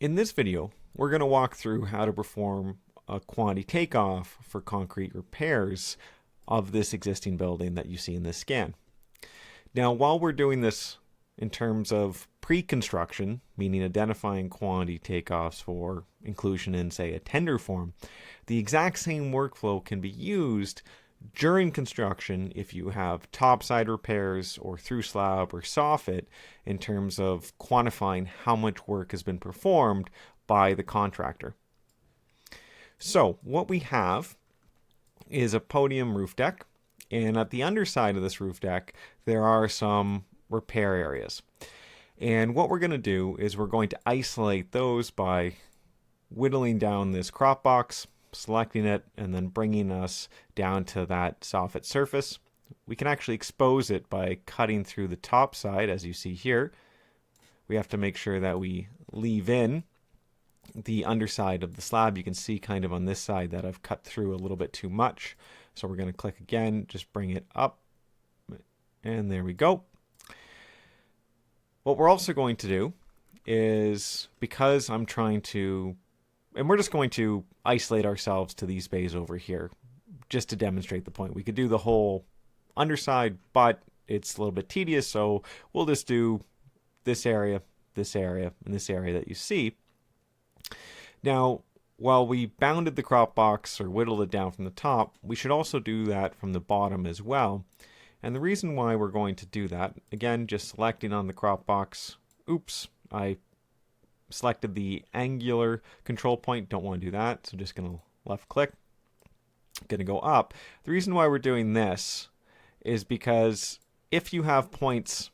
In this video, we're going to walk through how to perform a quantity takeoff for concrete repairs of this existing building that you see in this scan. Now, while we're doing this in terms of pre-construction, meaning identifying quantity takeoffs for inclusion in, say, a tender form, the exact same workflow can be used during construction if you have topside repairs or through slab or soffit in terms of quantifying how much work has been performed by the contractor. So what we have is a podium roof deck, and at the underside of this roof deck there are some repair areas. And what we're going to do is we're going to isolate those by whittling down this crop box, selecting it, and then bringing us down to that soffit surface. We can actually expose it by cutting through the top side, as you see here. We have to make sure that we leave in the underside of the slab. You can see kind of on this side that I've cut through a little bit too much. So we're going to click again, just bring it up, and there we go. What we're also going to do is, because I'm trying to, and we're just going to isolate ourselves to these bays over here just to demonstrate the point. We could do the whole underside, but it's a little bit tedious, so we'll just do this area, and this area that you see. Now, while we bounded the crop box or whittled it down from the top, we should also do that from the bottom as well. And the reason why we're going to do that, again, just selecting on the crop box, oops, I selected the angular control point, don't want to do that, so just going to left click, going to go up. The reason why we're doing this is because if you have points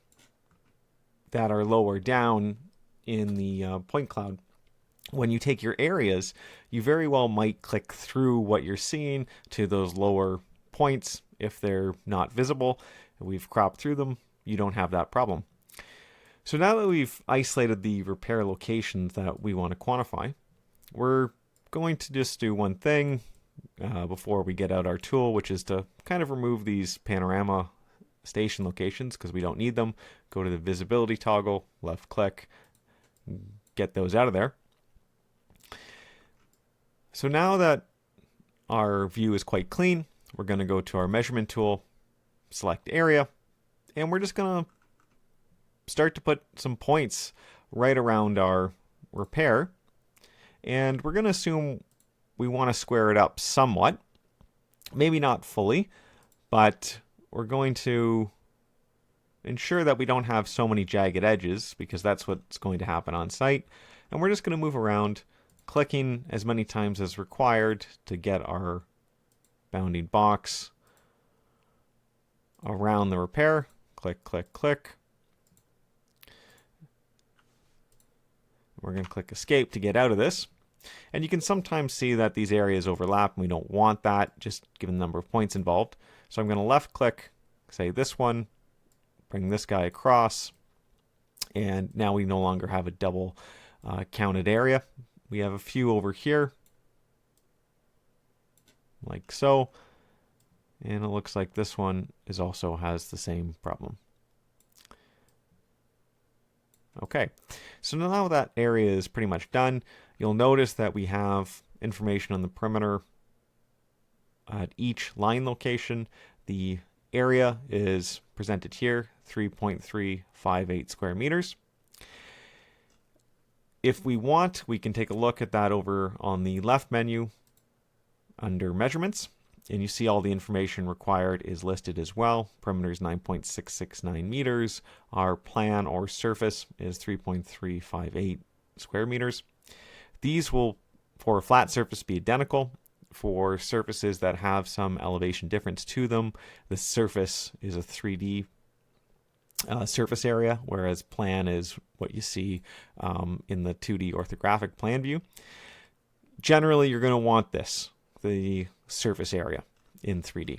that are lower down in the point cloud, when you take your areas, you very well might click through what you're seeing to those lower points. If they're not visible, we've cropped through them, you don't have that problem. So now that we've isolated the repair locations that we want to quantify, we're going to just do one thing before we get out our tool, which is to kind of remove these panorama station locations because we don't need them. Go to the visibility toggle, left click, get those out of there. So now that our view is quite clean, we're going to go to our measurement tool, select area, and we're just going to start to put some points right around our repair. And we're going to assume we want to square it up somewhat, maybe not fully, but we're going to ensure that we don't have so many jagged edges because that's what's going to happen on site. And we're just going to move around, clicking as many times as required to get our bounding box around the repair. Click, click, click. We're going to click escape to get out of this. And you can sometimes see that these areas overlap, and we don't want that, just given the number of points involved. So I'm going to left click, say this one, bring this guy across, and now we no longer have a double counted area. We have a few over here, like so, and it looks like this one is also has the same problem. Okay, so now that area is pretty much done, you'll notice that we have information on the perimeter at each line location. The area is presented here, 3.358 square meters. If we want, we can take a look at that over on the left menu under measurements, and you see all the information required is listed as well. Perimeter is 9.669 meters. Our plan or surface is 3.358 square meters. These will, for a flat surface, be identical. For surfaces that have some elevation difference to them, the surface is a 3D surface area, whereas plan is what you see in the 2D orthographic plan view. Generally, you're going to want this, the surface area in 3D.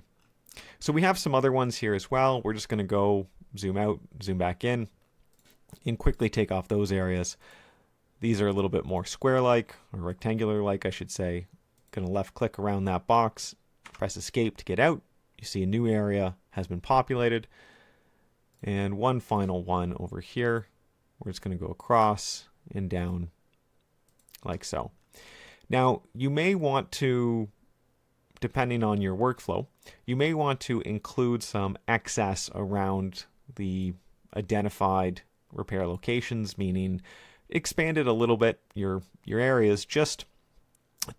So we have some other ones here as well. We're just going to go zoom out, zoom back in, and quickly take off those areas. These are a little bit more square-like, or rectangular-like, I should say. Going to left click around that box, press escape to get out. You see a new area has been populated. And one final one over here. We're just going to go across and down like so. Now, you may want to, depending on your workflow, you may want to include some excess around the identified repair locations, meaning expand it a little bit, your areas, just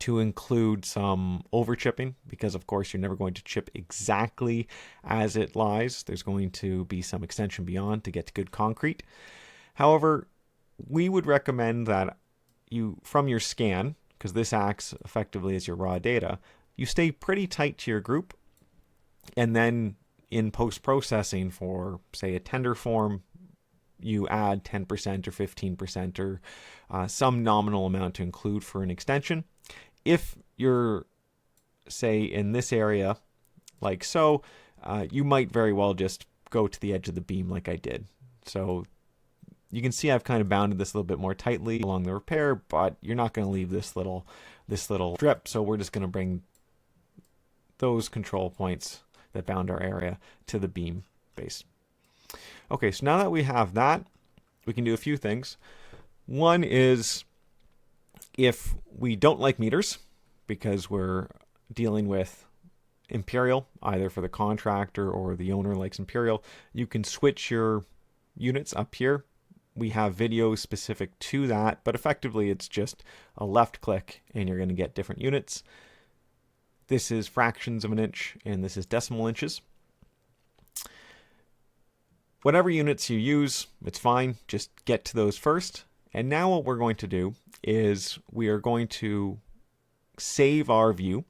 to include some over chipping, because of course you're never going to chip exactly as it lies. There's going to be some extension beyond to get to good concrete. However, we would recommend that you, from your scan, because this acts effectively as your raw data, you stay pretty tight to your group, and then in post-processing for, say, a tender form, you add 10% or 15% or some nominal amount to include for an extension. If you're, say, in this area, like so, you might very well just go to the edge of the beam like I did. So you can see I've kind of bounded this a little bit more tightly along the repair, but you're not going to leave this little strip, so we're just going to bring those control points that bound our area to the beam base. Okay, so now that we have that, we can do a few things. One is, if we don't like meters, because we're dealing with Imperial, either for the contractor or the owner likes Imperial, you can switch your units up here. We have videos specific to that, but effectively it's just a left click and you're going to get different units. This is fractions of an inch and this is decimal inches. Whatever units you use, it's fine. Just get to those first. And now what we're going to do is we are going to save our view,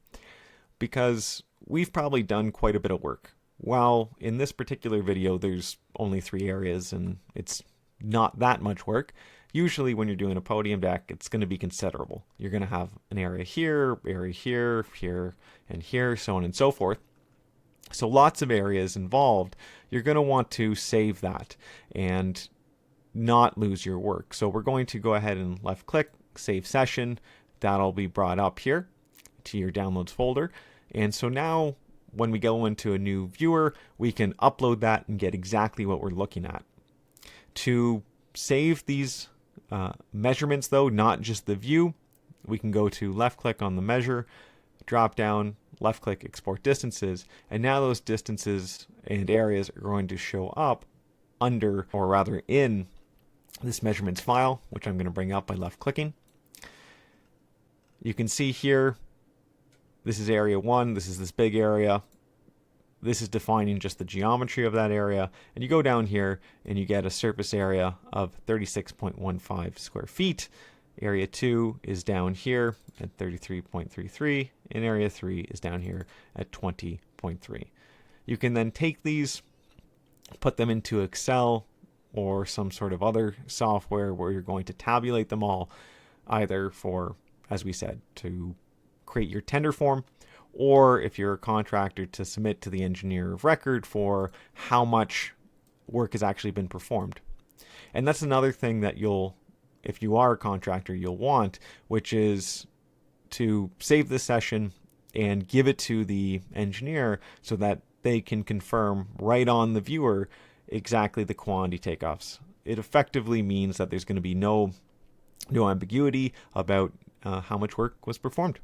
because we've probably done quite a bit of work. While in this particular video there's only 3 areas and it's not that much work, usually when you're doing a podium deck, it's going to be considerable. You're going to have an area here, here, and here, so on and so forth. So lots of areas involved. You're going to want to save that and not lose your work. So we're going to go ahead and left click, save session. That'll be brought up here to your downloads folder. And so now when we go into a new viewer, we can upload that and get exactly what we're looking at. To save these measurements though, not just the view, we can go to left click on the measure, drop down, left click export distances, and now those distances and areas are going to show up under, or rather in, this measurements file, which I'm going to bring up by left clicking. You can see here, this is area 1, this is this big area. This is defining just the geometry of that area, and you go down here and you get a surface area of 36.15 square feet. Area 2 is down here at 33.33, and area 3 is down here at 20.3. You can then take these, put them into Excel or some sort of other software where you're going to tabulate them all, either for, as we said, to create your tender form, or if you're a contractor, to submit to the engineer of record for how much work has actually been performed. And that's another thing that you'll, if you are a contractor, you'll want, which is to save this session and give it to the engineer so that they can confirm right on the viewer exactly the quantity takeoffs. It effectively means that there's going to be no ambiguity about how much work was performed.